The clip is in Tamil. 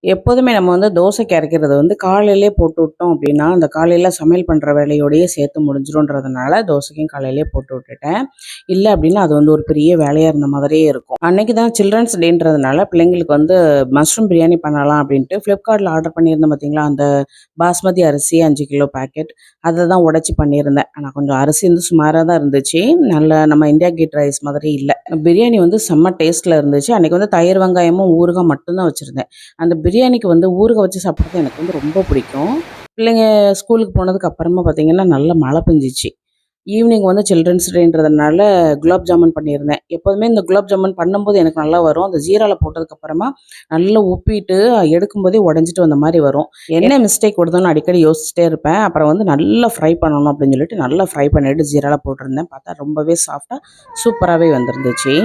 எப்போதுமே நம்ம வந்து தோசைக்கு அரைக்கிறது வந்து காலையிலே போட்டு விட்டோம் அப்படின்னா, அந்த காலையில சமையல் பண்ணுற வேலையோடயே சேர்த்து முடிஞ்சிரும்ன்றதுனால தோசைக்கும் காலையிலே போட்டு விட்டுட்டேன். இல்ல அப்படின்னா, அது வந்து ஒரு பெரிய வேலையா இருந்த மாதிரியே இருக்கும். அன்னைக்கு தான் சில்ட்ரன்ஸ் டேன்றதுனால பிள்ளைங்களுக்கு வந்து மஷ்ரூம் பிரியாணி பண்ணலாம் அப்படின்ட்டு ஃப்ளிப்கார்ட்ல ஆர்டர் பண்ணியிருந்தேன் பார்த்தீங்களா, அந்த பாஸ்மதி அரிசி 5 கிலோ பாக்கெட் அத தான் உடைச்சு பண்ணியிருந்தேன். ஆனா கொஞ்சம் அரிசி வந்து சுமாரா தான் இருந்துச்சு. நல்ல நம்ம இந்தியா கேட் ரைஸ் மாதிரி இல்ல. பிரியாணி வந்து செம்ம டேஸ்ட்ல இருந்துச்சு. அன்னைக்கு வந்து தயிர், வெங்காயமும், ஊறுகாய் மட்டும் தான் வச்சிருந்தேன். அந்த பிரியாணிக்கு வந்து ஊறுகாய் வச்சு சாப்பிட்றது எனக்கு வந்து ரொம்ப பிடிக்கும். பிள்ளைங்க ஸ்கூலுக்கு போனதுக்கு அப்புறமா பார்த்தீங்கன்னா, நல்ல மழை பெஞ்சுச்சு. ஈவினிங் வந்து சில்ட்ரன்ஸ் டேன்றதுனால குலாப் ஜாமுன் பண்ணியிருந்தேன். எப்போதுமே இந்த குலாப் ஜாமுன் பண்ணும்போது எனக்கு நல்லா வரும். அந்த ஜீரால போட்டதுக்கப்புறமா நல்லா உப்பிட்டு எடுக்கும்போதே உடஞ்சிட்டு வந்த மாரி வரும். என்ன மிஸ்டேக் வருதோன்னு அடிக்கடி யோசிச்சுட்டே இருப்பேன். அப்புறம் வந்து நல்லா ஃப்ரை பண்ணணும் அப்படின்னு சொல்லிட்டு நல்லா ஃப்ரை பண்ணிட்டு ஜீரால போட்டிருந்தேன். பார்த்தா ரொம்பவே சாஃப்ட்டா சூப்பராவே வந்திருந்துச்சு.